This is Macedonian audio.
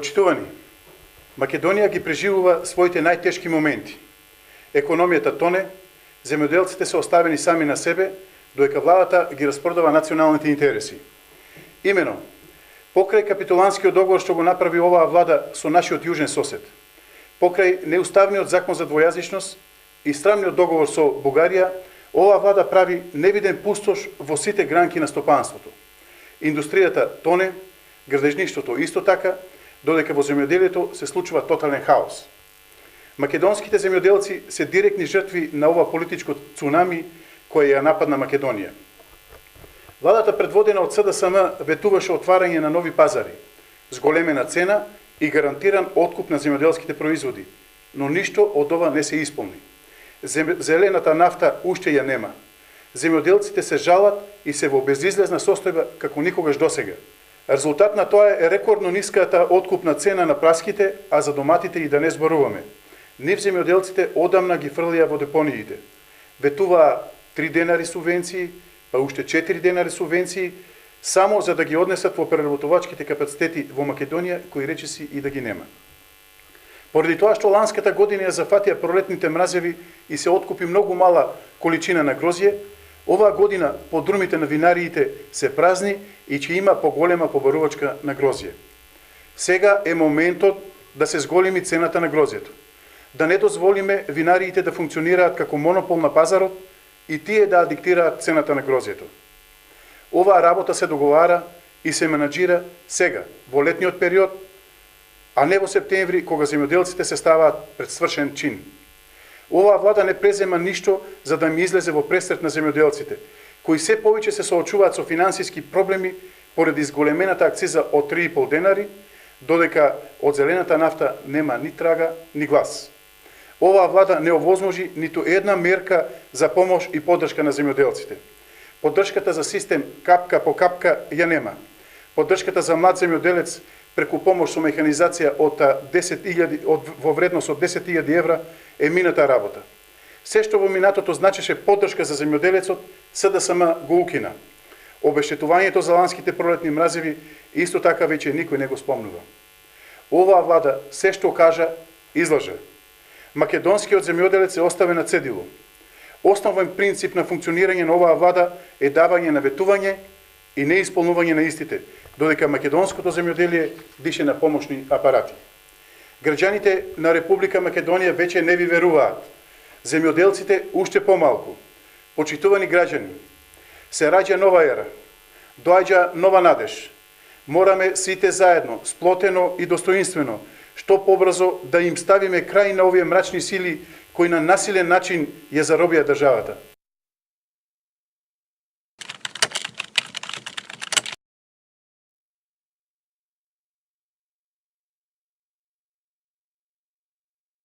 Почитувани, Македонија ги преживува своите најтешки моменти. Економијата тоне, земјоделците се оставени сами на себе, додека владата ги распродава националните интереси. Имено, покрај капитуланскиот договор што го направи оваа влада со нашиот јужен сосед, покрај неуставниот закон за двојазичност и странниот договор со Бугарија, оваа влада прави невиден пустош во сите гранки на стопанството. Индустријата тоне, градежништвото исто така, додека во земјоделието се случува тотален хаос. Македонските земјоделци се директни жртви на ова политичко цунами кој ја нападна Македонија. Владата предводена од СДСМ ветуваше отварање на нови пазари, зголемена цена и гарантиран откуп на земјоделските производи, но ништо од ова не се исполни. Зелената нафта уште ја нема. Земјоделците се жалат и се во безизлезна состојба како никогаш досега. Резултат на тоа е рекордно ниската откупна цена на праските, а за доматите и да не зборуваме. Нив земјоделците одамна ги фрлија во депониите. Ветуваа 3 денари субвенции, па уште 4 денари субвенции, само за да ги однесат во преработувачките капацитети во Македонија, кои речиси и да ги нема. Поради тоа што ланската година ја зафатија пролетните мразеви и се откупи многу мала количина на грозје, оваа година подрумите на винариите се празни и ќе има поголема побарувачка на грозје. Сега е моментот да се зголеми цената на грозјето, да не дозволиме винариите да функционираат како монопол на пазарот и тие да диктираат цената на грозјето. Оваа работа се договара и се менаџира сега, во летниот период, а не во септември, кога земјоделците се ставаат пред свршен чин. Оваа влада не презема ништо за да ми излезе во пресрет на земјоделците, кои се повеќе се соочуваат со финансиски проблеми поради зголемената акциза од 3,5 денари, додека од зелената нафта нема ни трага, ни глас. Оваа влада не овозможи ниту една мерка за помош и поддршка на земјоделците. Поддршката за систем капка по капка ја нема. Поддршката за млад земјоделец преку помош со механизација од 10.000 во вредност од 10.000 евра е мината работа. Се што во минатото значеше поддршка за земјоделецот, СДСМ го укина. Обештетувањето за ланските пролетни мразеви исто така веќе никој не го спомнува. Оваа влада се што кажа, излажа. Македонскиот земјоделец е оставен на цедило. Основен принцип на функционирање на оваа влада е давање на ветување и неисполнување на истите, додека македонското земјоделие дише на помошни апарати. Граѓаните на Република Македонија веќе не ви веруваат. Земјоделците уште помалку. Почитувани граѓани, се раѓа нова ера, доаѓа нова надеж. Мораме сите заедно, сплотено и достоинствено, што побрзо да им ставиме крај на овие мрачни сили кои на насилен начин ја заробија државата.